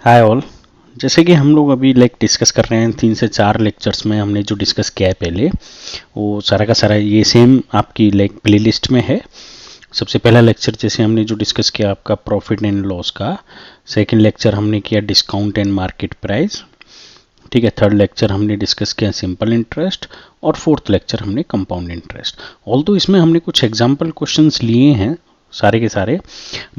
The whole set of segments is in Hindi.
Hi all. जैसे कि हम लोग अभी डिस्कस कर रहे हैं 3 से 4 लेक्चर्स में हमने जो डिस्कस किया है पहले, वो सारा का सारा ये सेम आपकी प्लेलिस्ट में है। सबसे पहला लेक्चर जैसे हमने जो डिस्कस किया आपका प्रॉफिट एंड लॉस का, सेकंड लेक्चर हमने किया डिस्काउंट एंड मार्केट प्राइस, ठीक है। थर्ड लेक्चर हमने डिस्कस किया सिंपल इंटरेस्ट और फोर्थ लेक्चर हमने कंपाउंड इंटरेस्ट। ऑल्दो इसमें हमने कुछ एग्जाम्पल क्वेश्चंस लिए हैं सारे के सारे,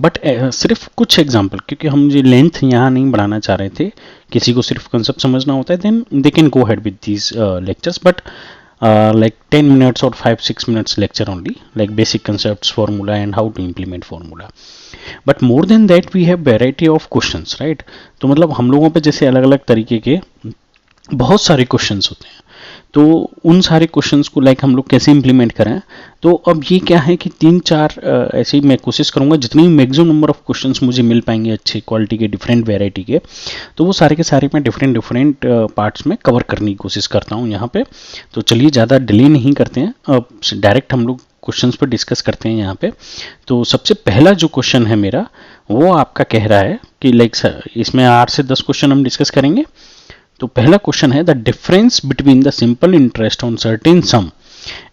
बट सिर्फ कुछ एग्जाम्पल, क्योंकि हम ये लेंथ यहाँ नहीं बढ़ाना चाह रहे थे। किसी को सिर्फ कंसेप्ट समझना होता है then they can go ahead with these lectures, but 10 minutes or 5-6 minutes lecture only, like basic concepts, formula and how to implement formula. But more than that we have variety of questions, right? तो मतलब हम लोगों पे जैसे अलग अलग तरीके के बहुत सारे क्वेश्चंस होते हैं, तो उन सारे क्वेश्चंस को हम लोग कैसे इंप्लीमेंट करें। तो अब ये क्या है कि 3-4 ऐसे ही मैं कोशिश करूंगा जितनी मैक्सिमम नंबर ऑफ क्वेश्चंस मुझे मिल पाएंगे अच्छे क्वालिटी के डिफरेंट वैरायटी के, तो वो सारे के सारे मैं डिफरेंट पार्ट्स में कवर करने की कोशिश करता हूँ यहाँ पे। तो चलिए ज़्यादा डिले नहीं करते हैं, अब डायरेक्ट हम लोग क्वेश्चंस पर डिस्कस करते हैं यहाँ पे। तो सबसे पहला जो क्वेश्चन है मेरा, वो आपका कह रहा है कि इसमें 8 से 10 क्वेश्चन हम डिस्कस करेंगे। तो पहला क्वेश्चन है the difference between the simple interest on certain sum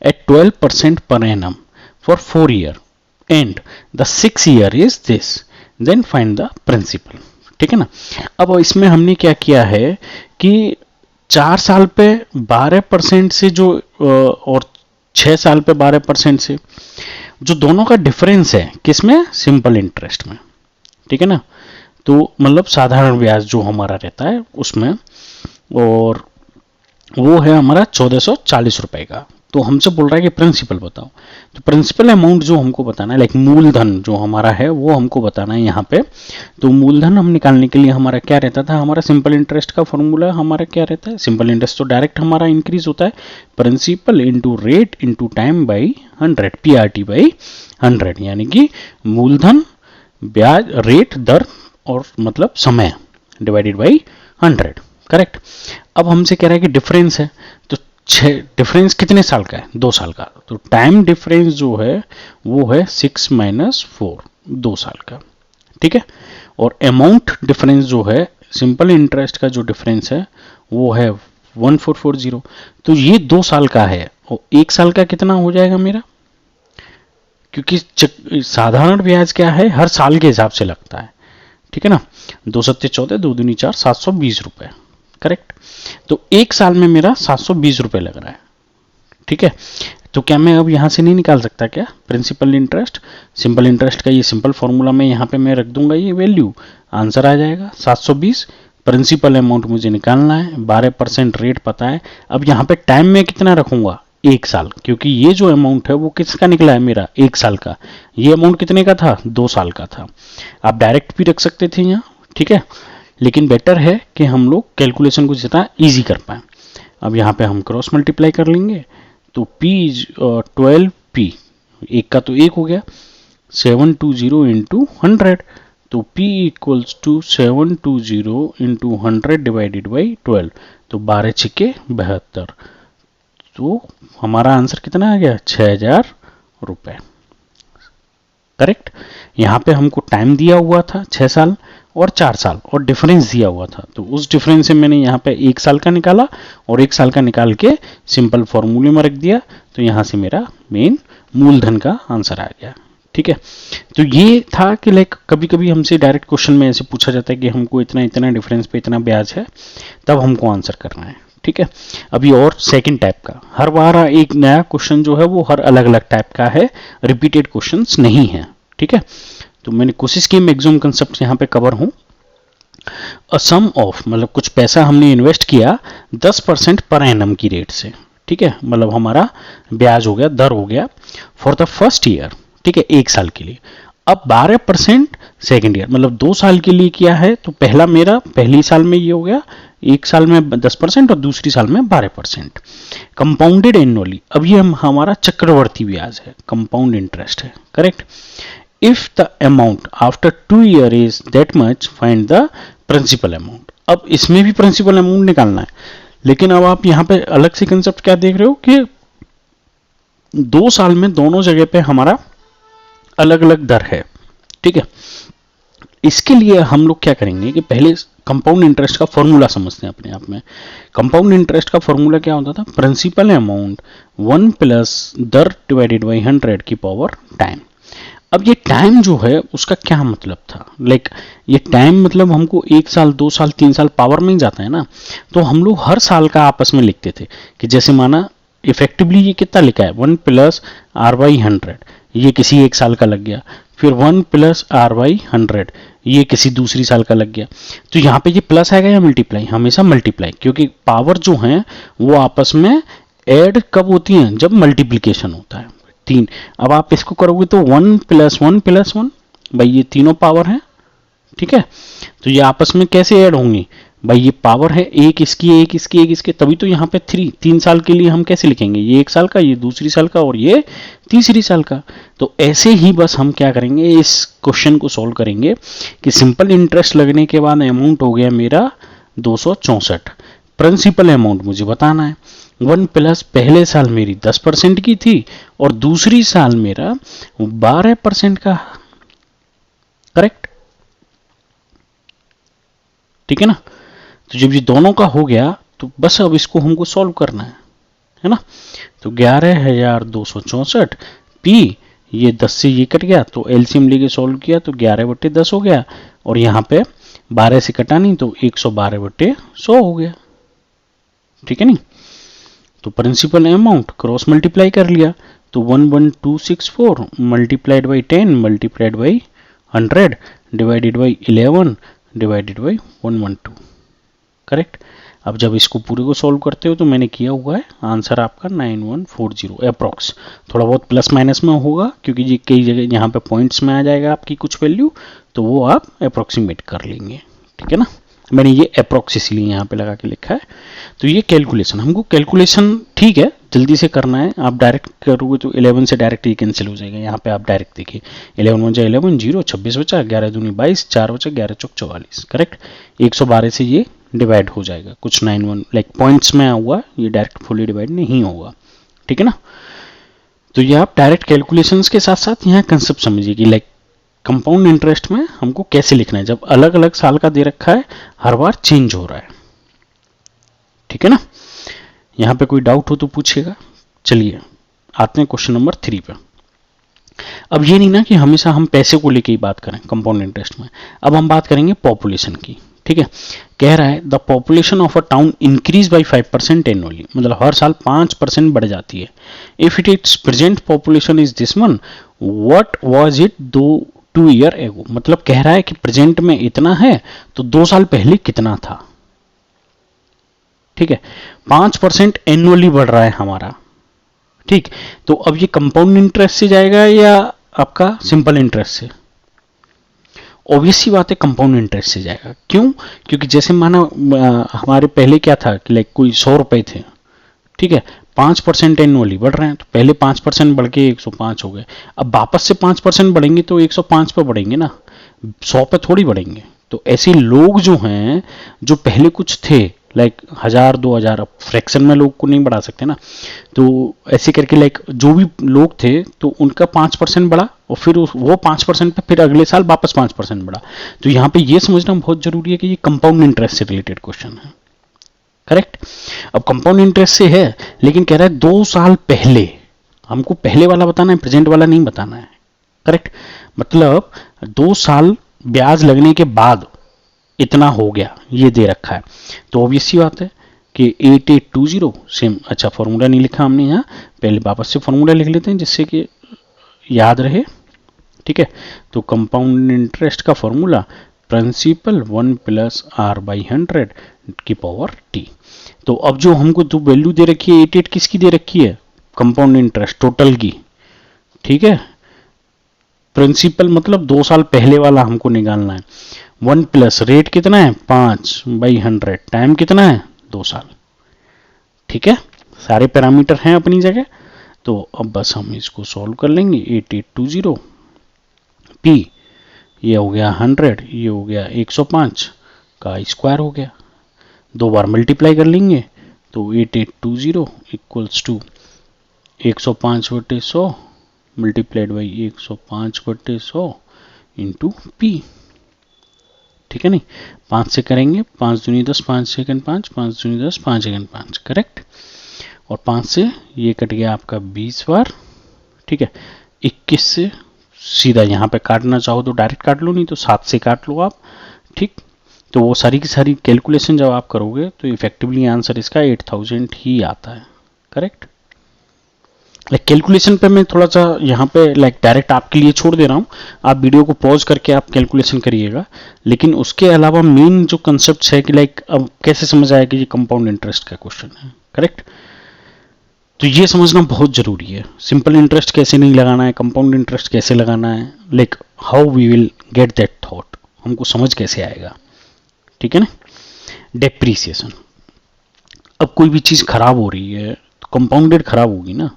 at 12% per annum for 4 year and the 6 year is this, then find the principal. ठीक है ना। अब इसमें हमने क्या किया है कि 4 साल पे 12% से जो और 6 साल पे 12% से जो दोनों का डिफरेंस है किसमें, सिंपल इंटरेस्ट में। ठीक है ना। तो मतलब साधारण ब्याज जो हमारा रहता है उसमें, और वो है हमारा 1440 रुपए का। तो हमसे बोल रहा है कि प्रिंसिपल बताओ। तो प्रिंसिपल अमाउंट जो हमको बताना है, मूलधन जो हमारा है वो हमको बताना है यहाँ पे। तो मूलधन हम निकालने के लिए हमारा क्या रहता था, हमारा सिंपल इंटरेस्ट का फॉर्मूला हमारा क्या रहता है, सिंपल इंटरेस्ट तो डायरेक्ट हमारा इंक्रीज होता है, principal into rate into time by 100, PRT by 100, यानी कि मूलधन ब्याज रेट दर और मतलब समय डिवाइडेड बाई 100, करेक्ट। अब हमसे कह रहा है कि डिफरेंस है, तो डिफरेंस कितने साल का है, 2 साल का। तो टाइम डिफरेंस जो है वो है 6 - 4, 2 साल का। ठीक है। और अमाउंट डिफरेंस जो है सिंपल इंटरेस्ट का जो डिफरेंस है वो है 1440। तो ये 2 साल का है, और 1 साल का कितना हो जाएगा मेरा, क्योंकि साधारण ब्याज क्या है हर साल के हिसाब से लगता है। ठीक है ना। 2 सत्ते 14, 2 दूनी 4, 720 रुपए, करेक्ट। तो 1 साल में मेरा 720 रुपए लग रहा है। ठीक है। तो क्या मैं अब यहां से नहीं निकाल सकता क्या प्रिंसिपल इंटरेस्ट, सिंपल इंटरेस्ट का ये सिंपल फॉर्मूला में यहाँ पे मैं रख दूंगा, ये वैल्यू आंसर आ जाएगा 720। प्रिंसिपल अमाउंट मुझे निकालना है, 12% रेट पता है। अब यहाँ पे टाइम में कितना रखूंगा, 1 साल, क्योंकि ये जो अमाउंट है वो किसका निकला है मेरा, 1 साल का। ये अमाउंट कितने का था, 2 साल का था। आप डायरेक्ट भी रख सकते थे यहाँ, ठीक है, लेकिन बेटर है कि हम लोग कैलकुलेशन को जितना इजी कर पाए। अब यहाँ पे हम क्रॉस मल्टीप्लाई कर लेंगे, तो P 12P, एक का तो 1 हो गया, 720 इंटू 100, तो P equals to 720 into 100 divided by 12, तो 12 छिके 72। तो हमारा आंसर कितना आ गया, 6000 रुपए, करेक्ट। यहाँ पे हमको टाइम दिया हुआ था 6 साल और 4 साल, और डिफरेंस दिया हुआ था, तो उस डिफरेंस से मैंने यहाँ पे 1 साल का निकाला और 1 साल का निकाल के सिंपल फॉर्मूले में रख दिया। तो यहाँ से मेरा मेन मूलधन का आंसर आ गया। ठीक है। तो ये था कि कभी कभी हमसे डायरेक्ट क्वेश्चन में ऐसे पूछा जाता है कि हमको इतना इतना डिफरेंस पे इतना ब्याज है, तब हमको आंसर करना है। ठीक है। अभी और सेकंड टाइप का, हर बार एक नया क्वेश्चन जो है वो हर अलग अलग टाइप का है, रिपीटेड क्वेश्चंस नहीं है। ठीक है। तो मैंने कोशिश की मैक्सिमम कंसेप्ट यहाँ पे कवर हूं। अ सम ऑफ, मतलब कुछ पैसा हमने इन्वेस्ट किया 10% पर एनम की रेट से। ठीक है। मतलब हमारा ब्याज हो गया, दर हो गया फॉर द फर्स्ट ईयर। ठीक है, 1 साल के लिए। अब 12% सेकेंड ईयर, मतलब 2 साल के लिए किया है, तो पहला मेरा पहली साल में ये हो गया, 1 साल में 10% और दूसरी साल में 12%। कंपाउंडेड एनुअली, अब ये हमारा चक्रवर्ती ब्याज है, कंपाउंड इंटरेस्ट है, correct. If the amount after 2 years is that much, find the principal amount. अब इसमें भी प्रिंसिपल अमाउंट निकालना है, लेकिन अब आप यहाँ पे अलग से कंसेप्ट क्या देख रहे हो कि 2 साल में दोनों जगह पे हमारा अलग अलग दर है। ठीक है। इसके लिए हम लोग क्या करेंगे कि पहले कंपाउंड इंटरेस्ट का फॉर्मूला समझते हैं अपने आप में। कंपाउंड इंटरेस्ट का फॉर्मूला क्या होता था? प्रिंसिपल अमाउंट 1 प्लस दर डिवाइडेड बाई 100 की पावर टाइम। अब ये टाइम जो है उसका क्या मतलब था? लाइक ये टाइम मतलब हमको 1 साल 2 साल 3 साल पावर में ही जाता है ना, तो हम लोग हर साल का आपस में लिखते थे कि जैसे माना इफेक्टिवली ये कितना लिखा है 1 प्लस आर बाई 100, ये किसी एक साल का लग गया, फिर 1 प्लस आर बाई 100 ये किसी दूसरी साल का लग गया। तो यहाँ पे ये प्लस आएगा या मल्टीप्लाई? हमेशा मल्टीप्लाई, क्योंकि पावर जो है वो आपस में ऐड कब होती हैं? जब मल्टीप्लीकेशन होता है। 3, अब आप इसको करोगे तो 1 प्लस 1 प्लस 1, भाई ये तीनों पावर है, ठीक है, तो ये आपस में कैसे ऐड होंगी? भाई ये पावर है, एक इसकी एक इसकी एक इसके, तभी तो यहाँ पे 3 साल के लिए हम कैसे लिखेंगे? ये 1 साल का, ये दूसरी साल का और ये तीसरी साल का। तो ऐसे ही बस हम क्या करेंगे, इस क्वेश्चन को सॉल्व करेंगे कि सिंपल इंटरेस्ट लगने के बाद अमाउंट हो गया मेरा 264। प्रिंसिपल अमाउंट मुझे बताना है। 1 प्लस पहले साल मेरी 10% की थी और दूसरी साल मेरा 12% का, करेक्ट, ठीक है ना। तो जब ये दोनों का हो गया तो बस अब इसको हमको सॉल्व करना है ना। तो 11,264 पी, ये 10 से ये कट गया तो एलसीएम लेके सॉल्व किया तो 11/10 हो गया, और यहाँ पे 12 से कटा नहीं तो 112/100 हो गया, ठीक है नहीं। तो प्रिंसिपल अमाउंट क्रॉस मल्टीप्लाई कर लिया तो 11264 multiplied by 10 multiplied by 100 divided by 11 divided by 112, correct. अब जब इसको पूरे को सॉल्व करते हो तो मैंने किया हुआ है, आंसर आपका 9140 अप्रॉक्स। थोड़ा बहुत प्लस माइनस में होगा क्योंकि ये कई जगह यहाँ पे पॉइंट्स में आ जाएगा आपकी कुछ वैल्यू, तो वो आप अप्रॉक्सीमेट कर लेंगे, ठीक है ना। मैंने ये अप्रॉक्स इसलिए यहाँ पे लगा के लिखा है। तो ये कैलकुलेशन, हमको कैलकुलेशन ठीक है जल्दी से करना है। आप डायरेक्ट करोगे तो 11 से डायरेक्ट ये कैंसिल हो जाएगा। यहाँ पे आप डायरेक्ट देखिए 11 1 11 0 26 बचा, 11 दूनी 22, 4 बचा, 11 चौक 44, करेक्ट। 112 से ये डिवाइड हो जाएगा, कुछ 91 लाइक पॉइंट्स में हुआ, ये डायरेक्ट फुली डिवाइड नहीं होगा, ठीक है ना। तो ये आप डायरेक्ट कैलकुलेशंस के साथ साथ यहाँ कंसेप्ट समझिए कि लाइक कंपाउंड इंटरेस्ट में हमको कैसे लिखना है जब अलग अलग साल का दे रखा है, हर बार चेंज हो रहा है, ठीक है ना। यहां पे कोई डाउट हो तो पूछेगा। चलिए आते हैं क्वेश्चन नंबर 3 पे। अब ये नहीं ना कि हमेशा हम पैसे को लेके ही बात करें कंपाउंड इंटरेस्ट में, अब हम बात करेंगे पॉपुलेशन की, ठीक है। कह रहा है the population of a town increase by 5% annually, मतलब हर साल 5% बढ़ जाती है। If it's present population is this one, what was it 2 year ago, मतलब कह रहा है कि प्रेजेंट में इतना है तो 2 साल पहले कितना था, ठीक है। 5% एनुअली बढ़ रहा है हमारा, ठीक। तो अब ये कंपाउंड इंटरेस्ट से जाएगा या आपका सिंपल इंटरेस्ट से? ऑब्वियस सी बात है कंपाउंड इंटरेस्ट से जाएगा। क्यों? क्योंकि जैसे माना हमारे पहले क्या था कि लाइक कोई 100 रुपए थे, ठीक है, 5% एनुअली बढ़ रहे हैं तो पहले 5% बढ़ के 105 हो गए, अब वापस से 5% बढ़ेंगे तो 105 पे बढ़ेंगे ना, 100 पे थोड़ी बढ़ेंगे। तो ऐसे लोग जो हैं जो पहले कुछ थे लाइक 1000 2000, अब फ्रैक्शन में लोग को नहीं बढ़ा सकते ना, तो ऐसे करके लाइक जो भी लोग थे तो उनका 5% बढ़ा और फिर वो 5% पे फिर अगले साल वापस 5% बढ़ा। तो यहाँ पे ये समझना बहुत जरूरी है कि ये कंपाउंड इंटरेस्ट से रिलेटेड क्वेश्चन है, करेक्ट। अब कंपाउंड इंटरेस्ट से है लेकिन कह रहा है 2 साल पहले, हमको पहले वाला बताना है, प्रेजेंट वाला नहीं बताना है, करेक्ट। मतलब 2 साल ब्याज लगने के बाद इतना हो गया ये दे रखा है, तो ऑब्वियस सी बात है कि 8820 सेम। अच्छा फॉर्मूला नहीं लिखा हमने यहाँ, पहले वापस से फॉर्मूला लिख लेते हैं जिससे कि याद रहे, ठीक है। तो कंपाउंड इंटरेस्ट का formula principal 1 plus r by 100 की पावर टी। तो अब जो हमको जो वैल्यू दे रखी है 88 किसकी दे रखी है? कंपाउंड इंटरेस्ट टोटल की, ठीक है। प्रिंसिपल मतलब 2 साल पहले वाला हमको निकालना है। 1 प्लस रेट कितना है 5/100, टाइम कितना है 2 साल, ठीक है। सारे पैरामीटर हैं अपनी जगह। तो अब बस हम इसको सॉल्व कर लेंगे। 8820 पी, ये हो गया 100, ये हो गया 105 का स्क्वायर हो गया, 2 बार मल्टीप्लाई कर लेंगे तो 8820 equals to 105/100 multiplied by 105/100 into p, ठीक है नहीं, 5 से करेंगे, 5 दूनी 10, 5 सेकंड 5, 5 दूनी 10, 5 सेकंड 5, करेक्ट। और 5 से ये कट गया आपका 20 बार, ठीक है। 21 से सीधा यहाँ पे काटना चाहो तो डायरेक्ट काट लो, नहीं तो 7 से काट लो आप, ठीक। तो वो सारी की सारी कैलकुलेशन जब आप करोगे तो इफेक्टिवली आंसर इसका 8000 ही आता है, करेक्ट। कैलकुलेशन पे मैं थोड़ा सा यहाँ पे डायरेक्ट आपके लिए छोड़ दे रहा हूँ, आप वीडियो को पॉज करके आप कैलकुलेशन करिएगा। लेकिन उसके अलावा मेन जो कंसेप्ट है कि अब कैसे समझ आया कि ये कंपाउंड इंटरेस्ट का क्वेश्चन है, करेक्ट। तो ये समझना बहुत जरूरी है, सिंपल इंटरेस्ट कैसे नहीं लगाना है, कंपाउंड इंटरेस्ट कैसे लगाना है, how we will get that thought, हमको समझ कैसे आएगा, ठीक है ना। डेप्रीसिएशन, अब कोई भी चीज खराब हो रही है तो कंपाउंडेड खराब होगी ना,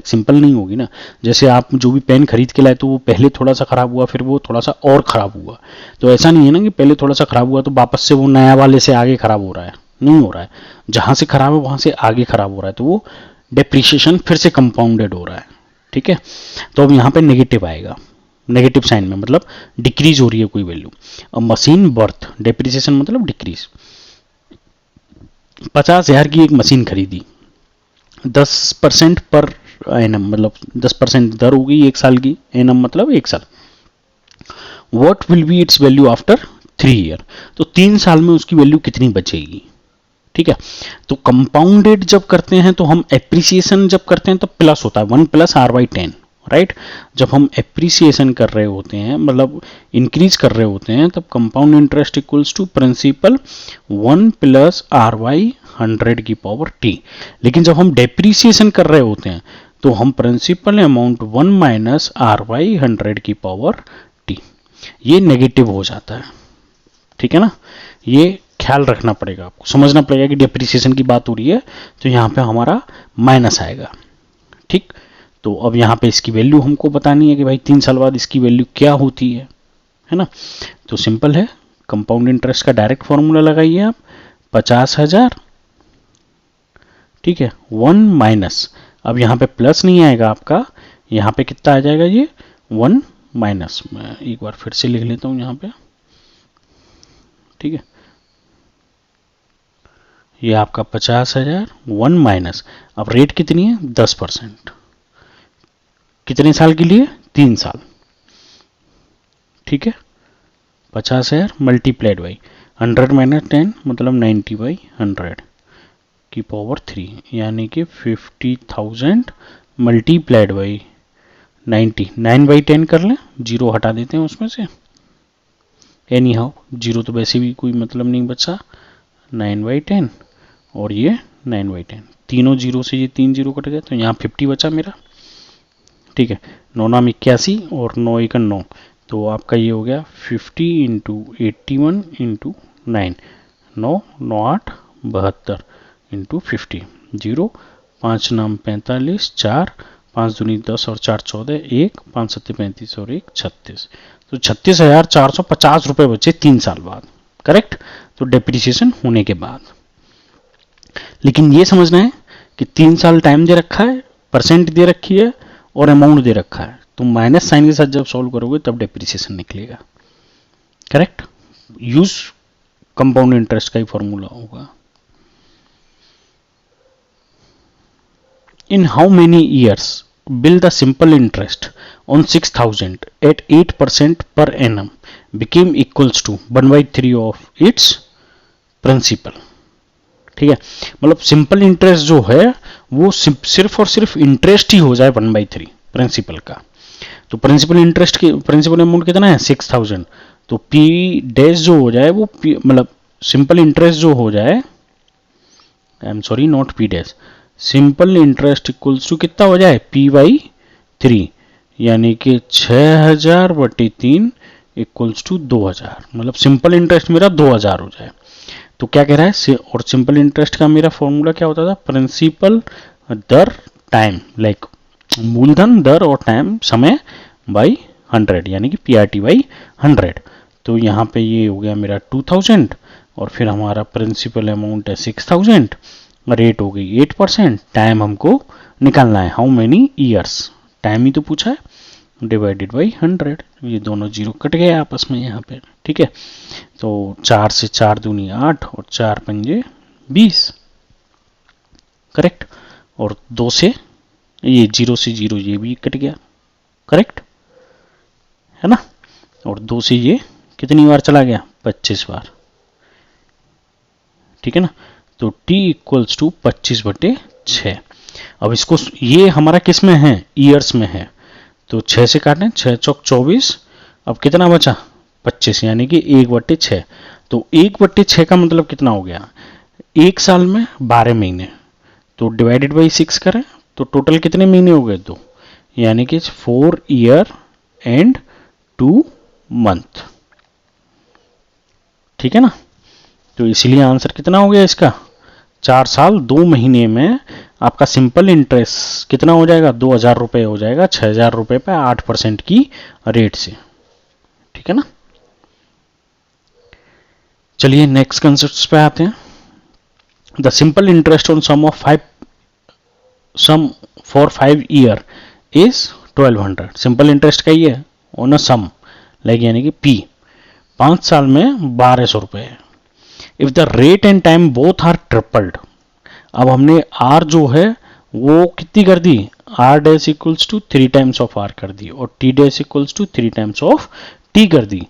सिंपल नहीं होगी ना। जैसे आप जो भी पेन खरीद के लाए तो वो पहले थोड़ा सा खराब हुआ, फिर वो थोड़ा सा और खराब हुआ, तो ऐसा नहीं है ना कि पहले थोड़ा सा खराब हुआ तो वापस से वो नया वाले से आगे खराब हो रहा है, नहीं हो रहा है। जहां से खराब है वहां से आगे खराब हो रहा है, तो वो डेप्रीशिएशन फिर से कंपाउंडेड हो रहा है, ठीक है। तो अब यहाँ पे नेगेटिव आएगा, नेगेटिव साइन में मतलब डिक्रीज हो रही है कोई वैल्यू। अब मशीन बर्थ, डेप्रीसिएशन मतलब डिक्रीज। 50,000 की एक मशीन खरीदी, 10% पर एनम, मतलब 10% दर होगी एक साल की, एनम मतलब एक साल। What will be it's value after 3 year, तो 3 साल में उसकी वैल्यू कितनी बचेगी, ठीक है। तो कंपाउंडेड जब करते हैं तो हम एप्रिसिएशन जब करते हैं तो प्लस होता है 1 + r/10, राइट। जब हम एप्रिसिएशन कर रहे होते हैं मतलब इंक्रीज कर रहे होते हैं तब compound interest equals to principal 1 + r/100 की पावर t। लेकिन जब हम डेप्रिसिएशन कर रहे होते हैं तो हम प्रिंसिपल अमाउंट 1 - r/100 की पावर t, ये नेगेटिव हो जाता है, ठीक है ना। ये ख्याल रखना पड़ेगा, आपको समझना पड़ेगा कि डेप्रिसिएशन की बात हो रही है तो यहाँ पे हमारा माइनस आएगा, ठीक। तो अब यहाँ पे इसकी वैल्यू हमको बतानी है कि भाई 3 साल बाद इसकी वैल्यू क्या होती है ना। तो सिंपल है, कंपाउंड इंटरेस्ट का डायरेक्ट फॉर्मूला लगाइए आप, 50,000, ठीक है, 1 माइनस, अब यहाँ पे प्लस नहीं आएगा आपका, यहाँ पे कितना आ जाएगा ये 1 माइनस, मैं एक बार फिर से लिख लेता हूँ यहाँ पे, ठीक है। ये आपका 50,000 1 माइनस, अब रेट कितनी है 10%, कितने साल के लिए 3 साल, ठीक है। 50,000 मल्टीप्लाइड बाई 100 - 10 मतलब 90/100 की पावर 3, यानी कि 50,000 मल्टीप्लाइड बाई 90, 9/10 कर लें, जीरो हटा देते हैं उसमें से, एनी हाउ जीरो तो वैसे भी कोई मतलब नहीं बचा, 9/10 और ये 9/10, तीनों जीरो से ये 3 जीरो कट गए तो यहाँ 50 बचा मेरा, ठीक है। 9 नाम 81 और 9 1 9, तो आपका ये हो गया 50 × 81 × 9, 9 9 8 72 × 50, 0 5 नाम 45, 4 5 दूनी 10 और 4 14, 1 5 7 35 और 1 36, तो 36,450 रुपए बचे 3 साल बाद, करेक्ट। तो डेप्रिसिएशन होने के बाद, लेकिन ये समझना है कि 3 साल टाइम दे रखा है, परसेंट दे रखी है और अमाउंट दे रखा है, तो माइनस साइन के साथ जब सॉल्व करोगे तब डेप्रिसिएशन निकलेगा, करेक्ट। यूज कंपाउंड इंटरेस्ट का ही फॉर्मूला होगा। In how many years will the simple interest on 6,000 at 8% per annum became equals to 1/3 of its principal, ठीक है। मतलब सिंपल इंटरेस्ट जो है वो सिर्फ और सिर्फ इंटरेस्ट ही हो जाए 1/3 प्रिंसिपल का, तो प्रिंसिपल इंटरेस्ट की प्रिंसिपल अमाउंट कितना है 6,000, तो पी डैश जो हो जाए वो मतलब सिंपल इंटरेस्ट जो हो जाए, I am sorry not p dash, simple interest equals to कितना हो जाए P/3, यानी कि 6,000/3 इक्वल्स टू 2,000, मतलब सिंपल इंटरेस्ट मेरा 2,000 हो जाए। तो क्या कह रहा है, और सिंपल इंटरेस्ट का मेरा फॉर्मूला क्या होता था, प्रिंसिपल दर टाइम, मूलधन दर और टाइम समय बाई 100, यानी कि PRT/100। तो यहाँ पे ये हो गया मेरा 2,000 और फिर हमारा प्रिंसिपल अमाउंट है 6,000, रेट हो गई 8%, टाइम हमको निकालना है हाउ मेनी ईयर्स, टाइम ही तो पूछा है, डिवाइडेड बाई 100, ये दोनों जीरो कट गए आपस में यहाँ पे, ठीक है। तो 4 से 4 दूनी 8 और 4 पंजे 20, करेक्ट। और 2 से ये 0 से 0 ये भी कट गया, करेक्ट है ना। और 2 से ये कितनी बार चला गया, 25 बार, ठीक है ना। तो t इक्वल्स टू 25/6। अब इसको, ये हमारा किस में है, ईयर्स में है, तो 6 से काटें, 6 चौक 24, अब कितना बचा 25, यानी कि 1/6। तो 1/6 का मतलब कितना हो गया, एक साल में 12 महीने, तो डिवाइडेड बाई 6 करें तो टोटल कितने महीने हो गए, 2, यानी कि 4 ईयर एंड 2 मंथ, ठीक है ना। तो इसलिए आंसर कितना हो गया इसका, 4 साल 2 महीने में आपका सिंपल इंटरेस्ट कितना हो जाएगा, 2000 रुपये हो जाएगा, 6000 रुपये पे 8% की रेट से, ठीक है ना। चलिए नेक्स्ट कंसेप्ट पे आते हैं। The simple interest on sum for 5 year is 1200। Simple interest का ही है ऑन अ सम, लाइक यानी कि पी, 5 साल में 1200 रुपये है। If the rate and time both are tripled, अब हमने आर जो है वो कितनी कर दी, R dash equals to 3 times of R कर दी और T dash equals to 3 times of T कर दी,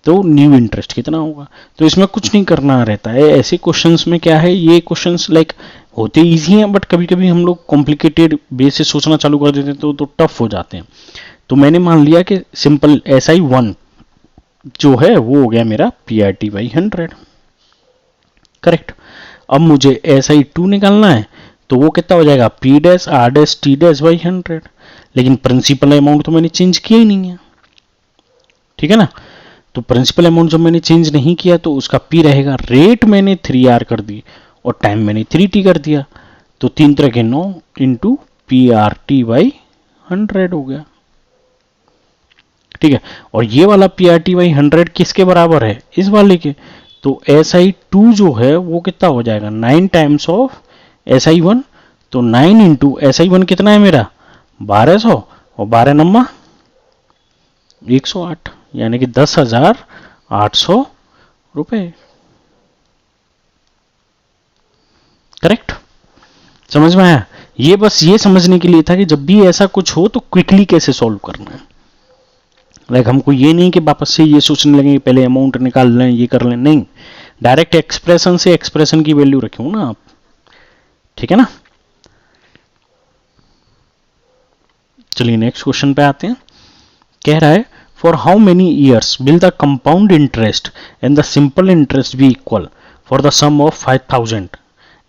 तो न्यू इंटरेस्ट कितना होगा। तो इसमें कुछ नहीं करना रहता है, ऐसे क्वेश्चंस में क्या है, ये क्वेश्चंस लाइक होते इजी हैं बट कभी कभी हम लोग कॉम्प्लिकेटेड बेस से सोचना चालू कर देते हैं तो टफ हो जाते हैं। तो मैंने मान लिया कि सिंपल SI1 जो है वो हो गया मेरा PRT/100, करेक्ट। अब मुझे SI2 निकालना है, तो वो कितना हो जाएगा, P dash R dash T dash by 100, लेकिन प्रिंसिपल अमाउंट तो मैंने चेंज किया ही नहीं है, ठीक है ना। तो प्रिंसिपल अमाउंट जब मैंने चेंज नहीं किया तो उसका P रहेगा, रेट मैंने 3R कर दी और टाइम मैंने 3T कर दिया, तो 3 3 9 इंटू PRT/100 हो गया, ठीक है। और ये वाला PRT/100 किसके बराबर है, इस वाले के, तो SI2 जो है वो कितना हो जाएगा, 9 टाइम्स ऑफ SI1, तो 9 इंटू SI1 कितना है मेरा 1200 और 12 नम्मा 108, यानी कि 10,800 रुपए, करेक्ट। समझ में आया, ये बस ये समझने के लिए था कि जब भी ऐसा कुछ हो तो क्विकली कैसे सॉल्व करना है। लाइक हमको ये नहीं कि वापस से ये सोचने लगे पहले अमाउंट निकाल लें ये कर लें, नहीं, डायरेक्ट एक्सप्रेशन से एक्सप्रेशन की वैल्यू रखे हो ना आप, ठीक है ना। चलिए नेक्स्ट क्वेश्चन पे आते हैं। कह रहा है for how many years will the compound interest and the simple interest be equal for the sum of 5000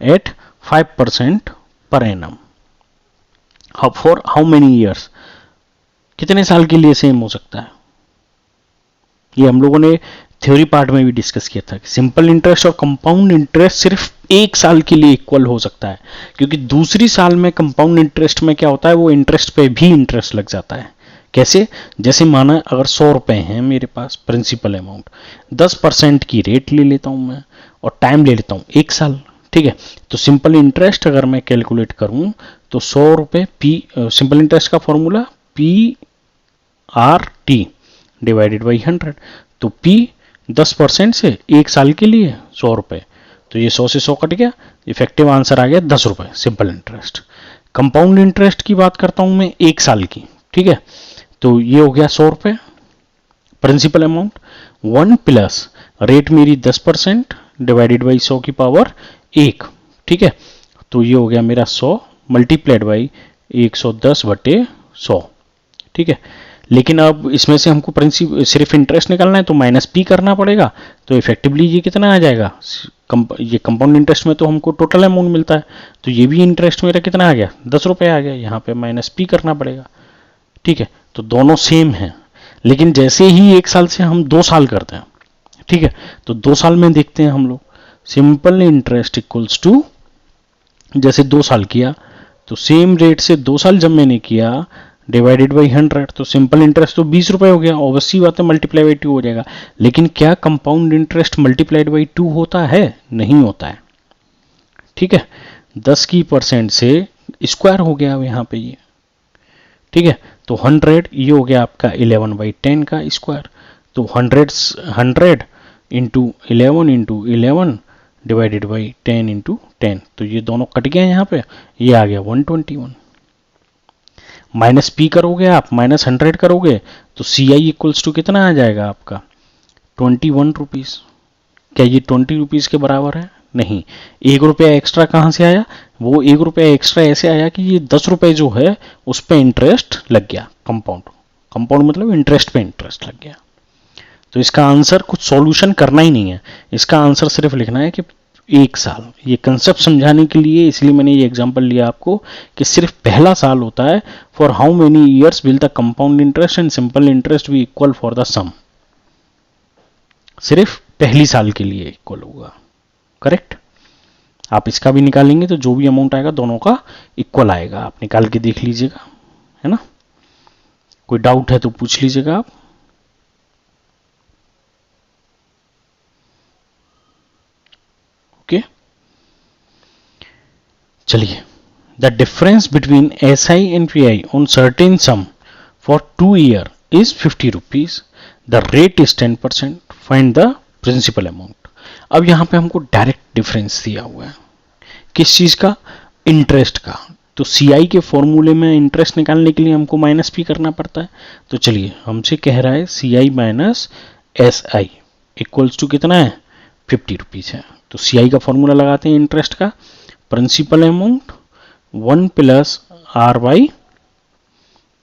at 5% per annum. For how many years, कितने साल के लिए सेम हो सकता है, ये हम लोगों ने थ्योरी पार्ट में भी डिस्कस किया था कि सिंपल इंटरेस्ट और कंपाउंड इंटरेस्ट सिर्फ एक साल के लिए इक्वल हो सकता है, क्योंकि दूसरी साल में कंपाउंड इंटरेस्ट में क्या होता है, वो इंटरेस्ट पे भी इंटरेस्ट लग जाता है। कैसे, जैसे माना अगर 100 रुपए हैं मेरे पास प्रिंसिपल अमाउंट, 10% की रेट ले लेता हूं मैं और टाइम ले लेता हूं 1 साल, ठीक है। तो सिंपल इंटरेस्ट अगर मैं कैलकुलेट करूं तो 100 रुपए सिंपल इंटरेस्ट का फॉर्मूला PRT डिवाइडेड बाई 100, तो P 10% से 1 साल के लिए 100 रुपए, तो ये 100 से 100 कट गया, इफेक्टिव आंसर आ गया 10 रुपए सिंपल इंटरेस्ट। कंपाउंड इंटरेस्ट की बात करता हूं मैं 1 साल की, ठीक है, तो ये हो गया 100 रुपए प्रिंसिपल अमाउंट, 1 प्लस रेट मेरी 10% डिवाइडेड बाई 100 की पावर 1, ठीक है, तो ये हो गया मेरा 100 मल्टीप्लाइड बाई 110/100, ठीक है। लेकिन अब इसमें से हमको प्रिंसिपल सिर्फ इंटरेस्ट निकालना है तो माइनस P करना पड़ेगा, तो इफेक्टिवली ये कितना आ जाएगा, ये कंपाउंड इंटरेस्ट में तो हमको टोटल अमाउंट मिलता है, तो ये भी इंटरेस्ट मेरा कितना आ गया 10 रुपए आ गया, यहाँ पे माइनस P करना पड़ेगा, ठीक है। तो दोनों सेम हैं, लेकिन जैसे ही 1 साल से हम 2 साल करते हैं, ठीक है, तो 2 साल में देखते हैं हम लोग सिंपल इंटरेस्ट इक्वल्स टू, जैसे 2 साल किया तो सेम रेट से 2 साल जब मैंने किया डिवाइडेड बाई 100, तो सिंपल इंटरेस्ट तो 20 रुपए हो गया, ऑब्वियसली बात है मल्टीप्लाई बाई 2 हो जाएगा। लेकिन क्या कंपाउंड इंटरेस्ट मल्टीप्लाइड बाई 2 होता है, नहीं होता है, ठीक है। 10 की % से स्क्वायर हो गया यहाँ पे ये, ठीक है, तो 100 ये हो गया आपका 11/10 का स्क्वायर, तो 100 इंटू 11 डिवाइडेड बाई 10 इंटू 10, तो ये दोनों कट गए यहाँ पे, ये आ गया 121। माइनस पी करोगे आप, माइनस 100 करोगे तो सी आई इक्वल्स टू कितना आ जाएगा आपका 21 रुपीज़। क्या ये 20 रुपीज़ के बराबर है? नहीं। 1 रुपया एक्स्ट्रा कहाँ से आया? वो 1 रुपया एक्स्ट्रा ऐसे आया कि ये 10 रुपये जो है उस पर इंटरेस्ट लग गया, कंपाउंड मतलब इंटरेस्ट पे इंटरेस्ट लग गया। तो इसका आंसर कुछ सॉल्यूशन करना ही नहीं है, इसका आंसर सिर्फ लिखना है कि 1 साल। ये कंसेप्ट समझाने के लिए इसलिए मैंने ये एग्जांपल लिया आपको कि सिर्फ पहला साल होता है। For how many years will the compound interest and simple interest be equal for the sum, सिर्फ पहली साल के लिए इक्वल होगा। करेक्ट। आप इसका भी निकालेंगे तो जो भी अमाउंट आएगा दोनों का इक्वल आएगा, आप निकाल के देख लीजिएगा, है ना। कोई डाउट है तो पूछ लीजिएगा आप। ओके, चलिए। The difference between S I and P I on certain sum for 2 year is 50 rupees, the rate is 10%, find the principal amount. अब यहां पे हमको डायरेक्ट डिफरेंस दिया हुआ है, किस चीज का? इंटरेस्ट का। तो सी आई के फॉर्मूले में इंटरेस्ट निकालने के लिए हमको माइनस पी करना पड़ता है। तो चलिए, हमसे कह रहा है C I minus S I equals to कितना है 50 रुपीज है। तो सी आई का फॉर्मूला लगाते हैं इंटरेस्ट का, principal amount 1 plus r by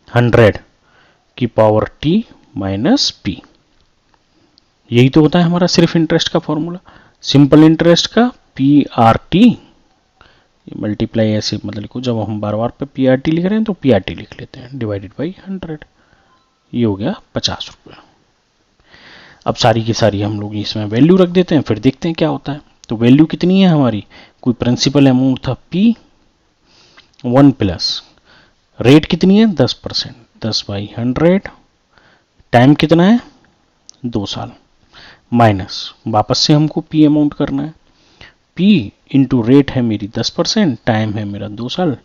100 की पावर टी माइनस पी। यही तो होता है हमारा सिर्फ इंटरेस्ट का फॉर्मूला। सिंपल इंटरेस्ट का पी आर टी मल्टीप्लाई ऐसे मतलब लिखो, जब हम बार बार पे पी आर टी लिख रहे हैं तो पी आर टी लिख लेते हैं डिवाइडेड बाई 100, ये हो गया 50 रुपये। अब सारी की सारी हम लोग इसमें वैल्यू रख देते हैं, फिर देखते हैं क्या होता है। तो वैल्यू कितनी है हमारी? कोई प्रिंसिपल अमाउंट था पी, 1 प्लस रेट कितनी है 10%, 10 बाई 100, टाइम कितना है 2 साल, माइनस वापस से हमको पी अमाउंट करना है, पी इंटू रेट है मेरी 10%, टाइम है मेरा 2 साल,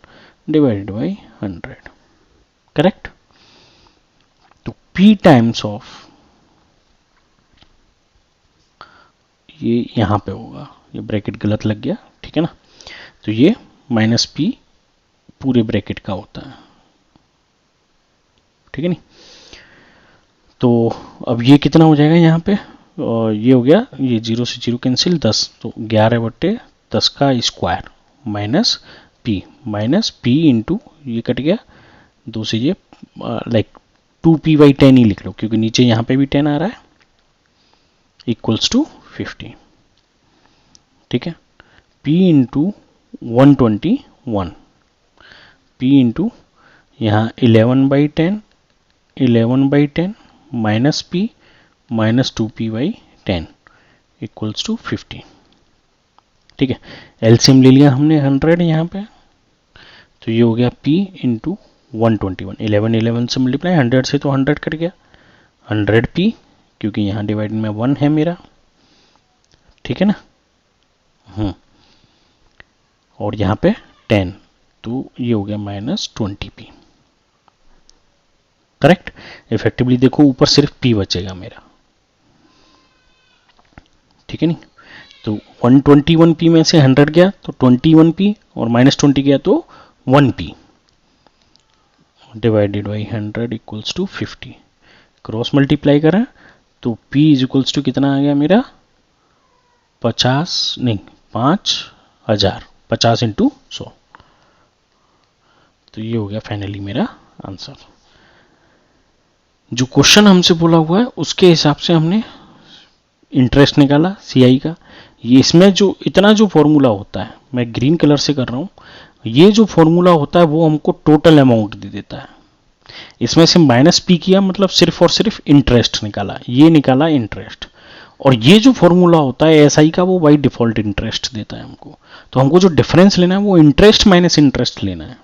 डिवाइडेड बाई 100। करेक्ट। तो पी टाइम्स ऑफ, ये यहां पे होगा, ये ब्रैकेट गलत लग गया, ठीक है ना। तो ये माइनस पी पूरे ब्रैकेट का होता है, ठीक है नहीं। तो अब ये कितना हो जाएगा यहाँ पे, ये हो गया, ये 0 से 0 कैंसिल, 10, तो 11/10 का स्क्वायर माइनस पी इंटू ये कट गया 2 से, ये लाइक 2p/10 ही लिख लो क्योंकि नीचे यहाँ पे भी 10 आ रहा है, इक्वल्स टू 50। ठीक है, p इंटू 121, p इंटू यहाँ 11/10 minus p minus 2p/10 equals to 50। ठीक है, एलसीएम ले लिया हमने 100 यहाँ पे, तो ये हो गया p इंटू 121, 11 से मल्टीप्लाई 100 से, तो 100 कट गया, 100p क्योंकि यहाँ डिवाइड में 1 है मेरा, ठीक है ना। और यहाँ पे 10, तो ये हो गया माइनस 20p। करेक्ट। इफेक्टिवली देखो ऊपर सिर्फ p बचेगा मेरा, ठीक है नहीं। तो 121p में से 100 गया तो 21p और माइनस 20 गया तो 1p, divided by 100 equals to 50। Cross multiply करें तो p इज इक्वल्स टू कितना आ गया मेरा 5000, 50 इंटू 100, तो ये हो गया फाइनली मेरा आंसर। जो क्वेश्चन हमसे बोला हुआ है उसके हिसाब से हमने इंटरेस्ट निकाला सीआई का। ये इसमें जो इतना जो फॉर्मूला होता है, मैं ग्रीन कलर से कर रहा हूँ, ये जो फॉर्मूला होता है वो हमको टोटल अमाउंट दे देता है। इसमें से माइनस पी किया मतलब सिर्फ और सिर्फ इंटरेस्ट निकाला, ये निकाला इंटरेस्ट। और ये जो फॉर्मूला होता है एसआई का वो बाई डिफॉल्ट इंटरेस्ट देता है हमको। तो हमको जो डिफरेंस लेना है वो इंटरेस्ट माइनस इंटरेस्ट लेना है,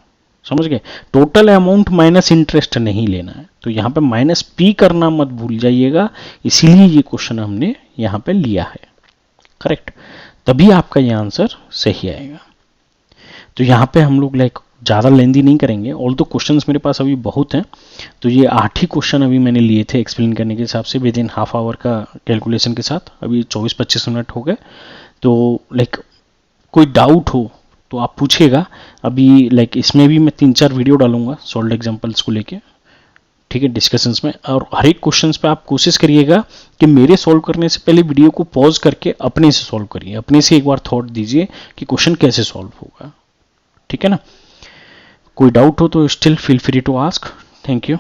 समझ गए। टोटल अमाउंट माइनस इंटरेस्ट नहीं लेना है। तो यहाँ पे माइनस पी करना मत भूल जाइएगा, इसीलिए ये क्वेश्चन हमने यहाँ पे लिया है। करेक्ट, तभी आपका ये आंसर सही आएगा। तो यहाँ पे हम लोग लाइक ज़्यादा लेंदी नहीं करेंगे, ऑल तो क्वेश्चंस मेरे पास अभी बहुत हैं। तो ये 8 ही क्वेश्चन अभी मैंने लिए थे एक्सप्लेन करने के हिसाब से विद इन हाफ आवर का कैलकुलेशन के साथ। अभी 24-25 मिनट हो गए। तो लाइक कोई डाउट हो तो आप पूछिएगा। अभी लाइक इसमें भी मैं 3-4 वीडियो डालूंगा सॉल्व एग्जाम्पल्स को लेके, ठीक है, डिस्कशंस में। और हर एक क्वेश्चंस पे आप कोशिश करिएगा कि मेरे सॉल्व करने से पहले वीडियो को पॉज करके अपने से सॉल्व करिए, अपने से एक बार थॉट दीजिए कि क्वेश्चन कैसे सॉल्व होगा, ठीक है ना। कोई डाउट हो तो still feel free to ask. Thank you.